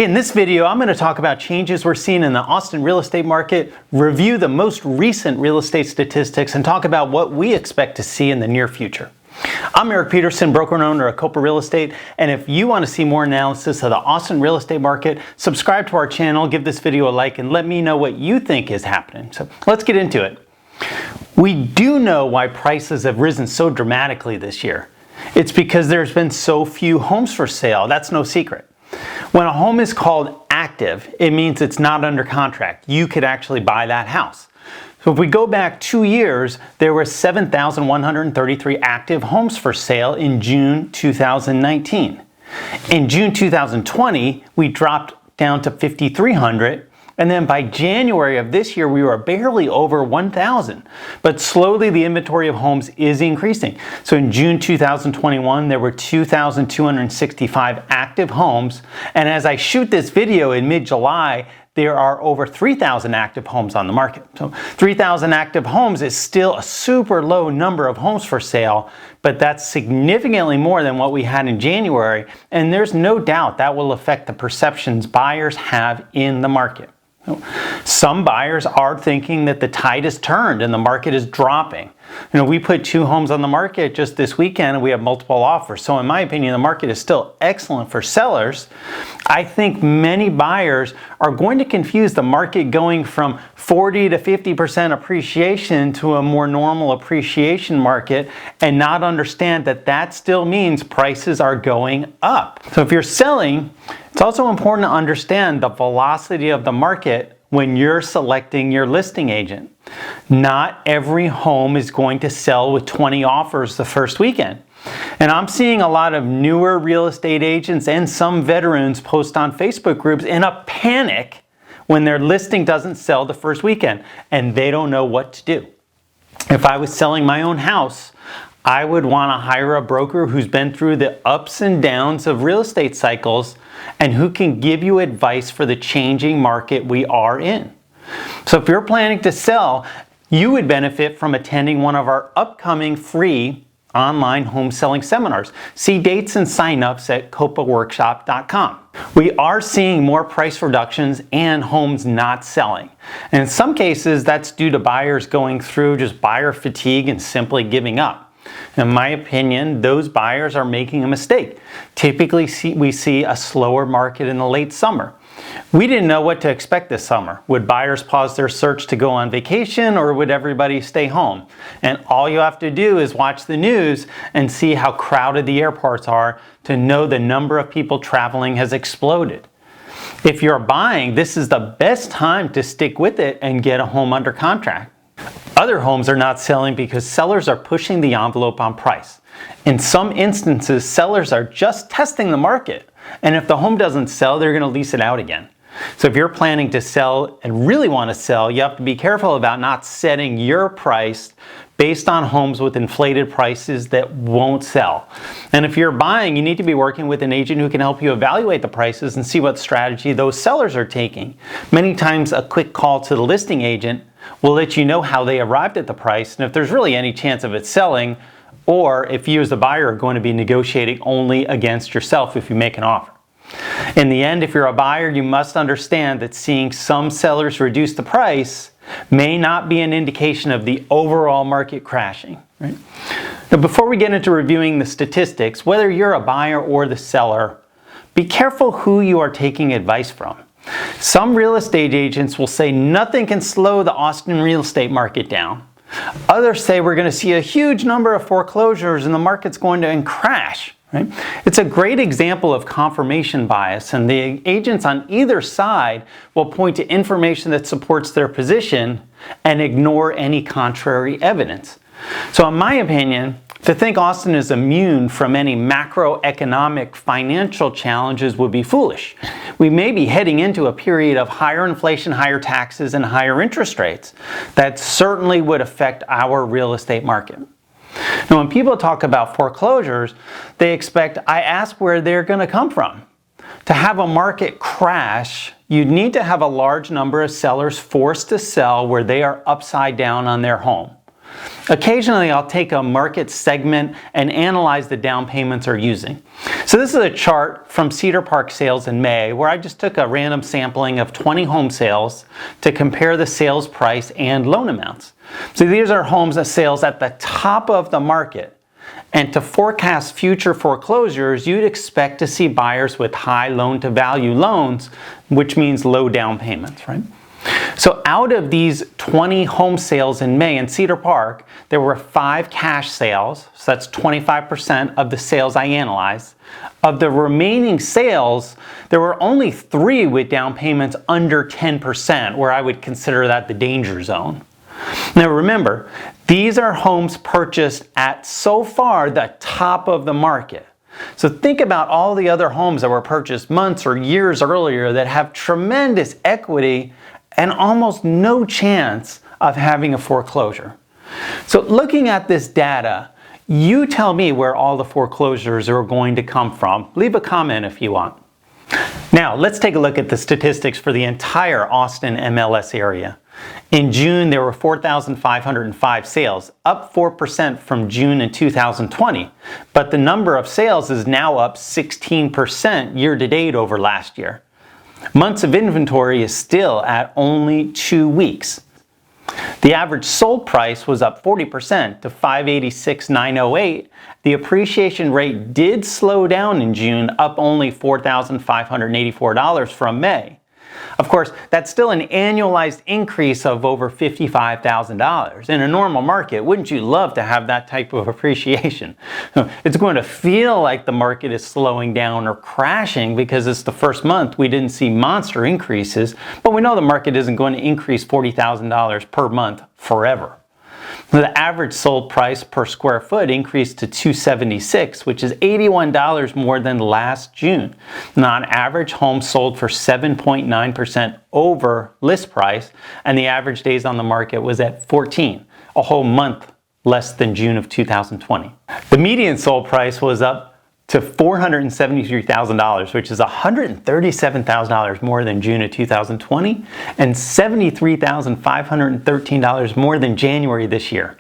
In this video, I'm going to talk about changes we're seeing in the Austin real estate market, review the most recent real estate statistics, and talk about what we expect to see in the near future. I'm Eric Peterson, broker and owner of Copa Real Estate, and if you want to see more analysis of the Austin real estate market, subscribe to our channel, give this video a like, and let me know what you think is happening. So let's get into it. We do know why prices have risen so dramatically this year. It's because there's been so few homes for sale. That's no secret. When a home is called active, it means it's not under contract. You could actually buy that house. So if we go back 2 years, there were 7,133 active homes for sale in June 2019. In June 2020, we dropped down to 5,300. And then by January of this year, we were barely over 1,000. But slowly the inventory of homes is increasing. So in June 2021, there were 2,265 active homes. And as I shoot this video in mid-July, there are over 3,000 active homes on the market. So 3,000 active homes is still a super low number of homes for sale, but that's significantly more than what we had in January. And there's no doubt that will affect the perceptions buyers have in the market. Some buyers are thinking that the tide has turned and the market is dropping. We put 2 homes on the market just this weekend and we have multiple offers. So in my opinion, the market is still excellent for sellers. I think many buyers are going to confuse the market going from 40 to 50% appreciation to a more normal appreciation market and not understand that that still means prices are going up. So if you're selling, it's also important to understand the velocity of the market when you're selecting your listing agent. Not every home is going to sell with 20 offers the first weekend. And I'm seeing a lot of newer real estate agents and some veterans post on Facebook groups in a panic when their listing doesn't sell the first weekend and they don't know what to do. If I was selling my own house, I would want to hire a broker who's been through the ups and downs of real estate cycles and who can give you advice for the changing market we are in. So if you're planning to sell, you would benefit from attending one of our upcoming free online home selling seminars. See dates and signups at copaworkshop.com. We are seeing more price reductions and homes not selling. And in some cases, that's due to buyers going through just buyer fatigue and simply giving up. In my opinion, those buyers are making a mistake. Typically, we see a slower market in the late summer. We didn't know what to expect this summer. Would buyers pause their search to go on vacation, or would everybody stay home? And all you have to do is watch the news and see how crowded the airports are to know the number of people traveling has exploded. If you're buying, this is the best time to stick with it and get a home under contract. Other homes are not selling because sellers are pushing the envelope on price. In some instances, sellers are just testing the market. And if the home doesn't sell, they're going to lease it out again. So if you're planning to sell and really want to sell, you have to be careful about not setting your price based on homes with inflated prices that won't sell. And if you're buying, you need to be working with an agent who can help you evaluate the prices and see what strategy those sellers are taking. Many times a quick call to the listing agent will let you know how they arrived at the price and if there's really any chance of it selling, or if you as the buyer are going to be negotiating only against yourself if you make an offer. In the end, if you're a buyer, you must understand that seeing some sellers reduce the price may not be an indication of the overall market crashing. Right? Now, before we get into reviewing the statistics, whether you're a buyer or the seller, be careful who you are taking advice from. Some real estate agents will say nothing can slow the Austin real estate market down. Others say we're going to see a huge number of foreclosures and the market's going to crash. Right? It's a great example of confirmation bias, and the agents on either side will point to information that supports their position and ignore any contrary evidence. So in my opinion, to think Austin is immune from any macroeconomic financial challenges would be foolish. We may be heading into a period of higher inflation, higher taxes, and higher interest rates. That certainly would affect our real estate market. Now, when people talk about foreclosures, they expect I ask where they're going to come from. To have a market crash, you'd need to have a large number of sellers forced to sell where they are upside down on their home. Occasionally, I'll take a market segment and analyze the down payments they're using. So this is a chart from Cedar Park sales in May, where I just took a random sampling of 20 home sales to compare the sales price and loan amounts. So these are homes that sales at the top of the market. And to forecast future foreclosures, you'd expect to see buyers with high loan-to-value loans, which means low down payments, right? So out of these 20 home sales in May in Cedar Park, there were 5 cash sales, so that's 25% of the sales I analyzed. Of the remaining sales, there were only 3 with down payments under 10%, where I would consider that the danger zone. Now remember, these are homes purchased at so far the top of the market. So think about all the other homes that were purchased months or years earlier that have tremendous equity and almost no chance of having a foreclosure. So looking at this data, you tell me where all the foreclosures are going to come from. Leave a comment if you want. Now let's take a look at the statistics for the entire Austin MLS area. In June, there were 4,505 sales, up 4% from June in 2020. But the number of sales is now up 16% year to date over last year. Months of inventory is still at only 2 weeks. The average sold price was up 40% to $586,908. The appreciation rate did slow down in June, up only $4,584 from May. Of course, that's still an annualized increase of over $55,000. In a normal market, wouldn't you love to have that type of appreciation? It's going to feel like the market is slowing down or crashing because it's the first month we didn't see monster increases, but we know the market isn't going to increase $40,000 per month forever. The average sold price per square foot increased to $276, which is $81 more than last June. Now, on average, homes sold for 7.9% over list price, and the average days on the market was at 14, a whole month less than June of 2020. The median sold price was up to $473,000, which is $137,000 more than June of 2020 and $73,513 more than January this year.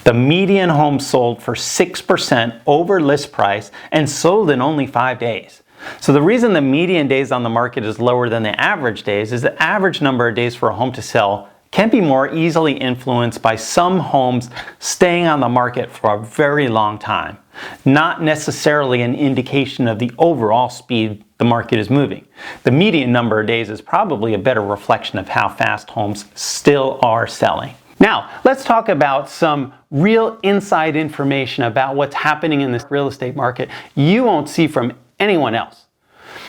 The median home sold for 6% over list price and sold in only 5 days. So the reason the median days on the market is lower than the average days is the average number of days for a home to sell can be more easily influenced by some homes staying on the market for a very long time, not necessarily an indication of the overall speed the market is moving. The median number of days is probably a better reflection of how fast homes still are selling. Now, let's talk about some real inside information about what's happening in this real estate market you won't see from anyone else.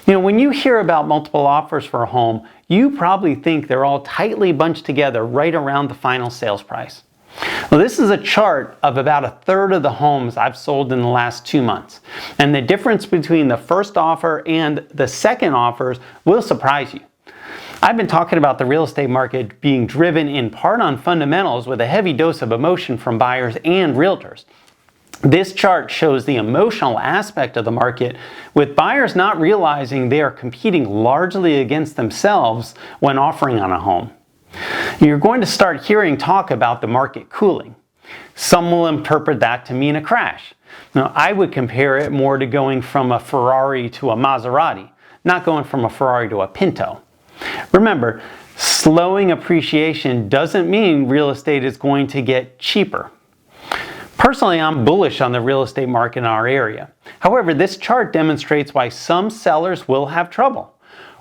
You know, when you hear about multiple offers for a home, you probably think they're all tightly bunched together right around the final sales price. Well, this is a chart of about a third of the homes I've sold in the last 2 months. And the difference between the first offer and the second offers will surprise you. I've been talking about the real estate market being driven in part on fundamentals with a heavy dose of emotion from buyers and realtors. This chart shows the emotional aspect of the market, with buyers not realizing they are competing largely against themselves when offering on a home. You're going to start hearing talk about the market cooling. Some will interpret that to mean a crash. Now, I would compare it more to going from a Ferrari to a Maserati, not going from a Ferrari to a Pinto. Remember, slowing appreciation doesn't mean real estate is going to get cheaper. Personally, I'm bullish on the real estate market in our area. However, this chart demonstrates why some sellers will have trouble.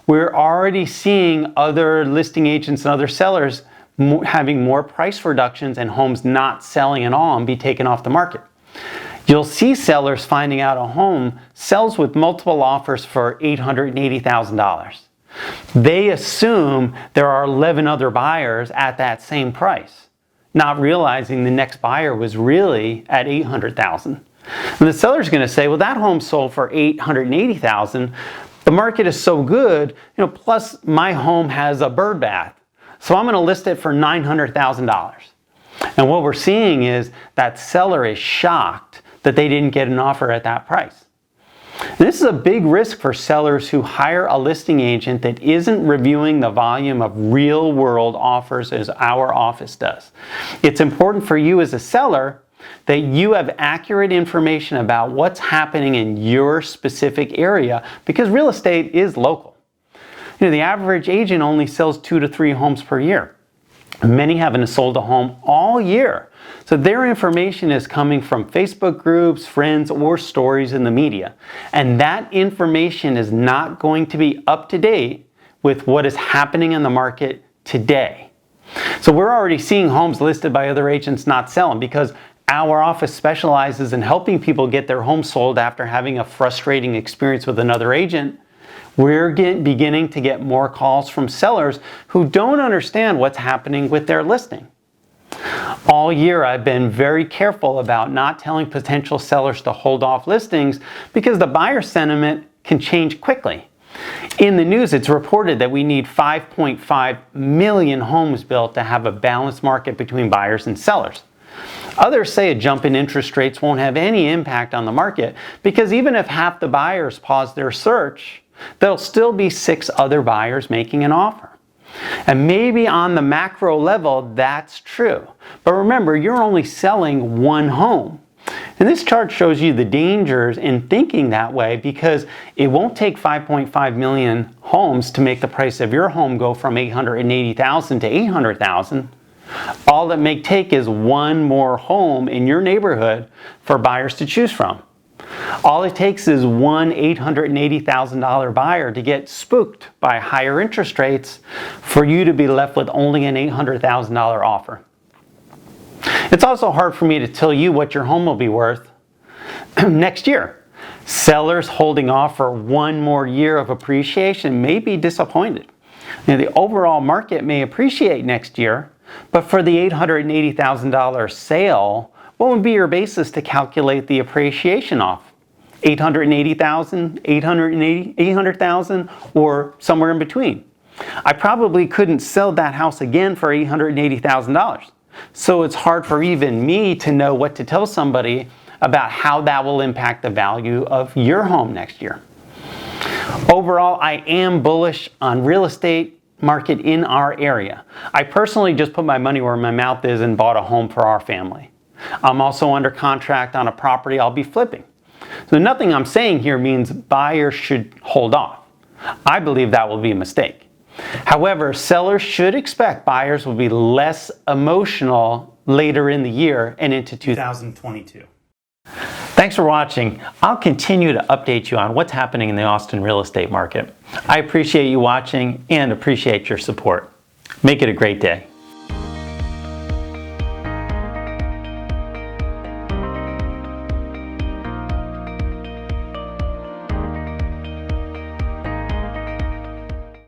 We're already seeing other listing agents and other sellers having more price reductions and homes not selling at all and be taken off the market. You'll see sellers finding out a home sells with multiple offers for $880,000. They assume there are 11 other buyers at that same price, not realizing the next buyer was really at $800,000. And the seller's going to say, well, that home sold for $880,000. The market is so good, plus my home has a bird bath. So I'm going to list it for $900,000. And what we're seeing is that seller is shocked that they didn't get an offer at that price. This is a big risk for sellers who hire a listing agent that isn't reviewing the volume of real-world offers as our office does. It's important for you as a seller that you have accurate information about what's happening in your specific area, because real estate is local. The average agent only sells 2 to 3 homes per year. Many haven't sold a home all year. So their information is coming from Facebook groups, friends, or stories in the media. And that information is not going to be up to date with what is happening in the market today. So we're already seeing homes listed by other agents not selling because our office specializes in helping people get their home sold after having a frustrating experience with another agent. We're beginning to get more calls from sellers who don't understand what's happening with their listing. All year, I've been very careful about not telling potential sellers to hold off listings because the buyer sentiment can change quickly. In the news, it's reported that we need 5.5 million homes built to have a balanced market between buyers and sellers. Others say a jump in interest rates won't have any impact on the market because even if half the buyers pause their search, there'll still be 6 other buyers making an offer. And maybe on the macro level, that's true. But remember, you're only selling one home. And this chart shows you the dangers in thinking that way because it won't take 5.5 million homes to make the price of your home go from $880,000 to $800,000. All it may take is one more home in your neighborhood for buyers to choose from. All it takes is one $880,000 buyer to get spooked by higher interest rates for you to be left with only an $800,000 offer. It's also hard for me to tell you what your home will be worth next year. Sellers holding off for one more year of appreciation may be disappointed. The overall market may appreciate next year, but for the $880,000 sale, what would be your basis to calculate the appreciation off? $880,000, $800,000, or somewhere in between? I probably couldn't sell that house again for $880,000. So it's hard for even me to know what to tell somebody about how that will impact the value of your home next year. Overall, I am bullish on real estate market in our area. I personally just put my money where my mouth is and bought a home for our family. I'm also under contract on a property I'll be flipping. So nothing I'm saying here means buyers should hold off. I believe that will be a mistake. However, sellers should expect buyers will be less emotional later in the year and into 2022. Thanks for watching. I'll continue to update you on what's happening in the Austin real estate market. I appreciate you watching and appreciate your support. Make it a great day.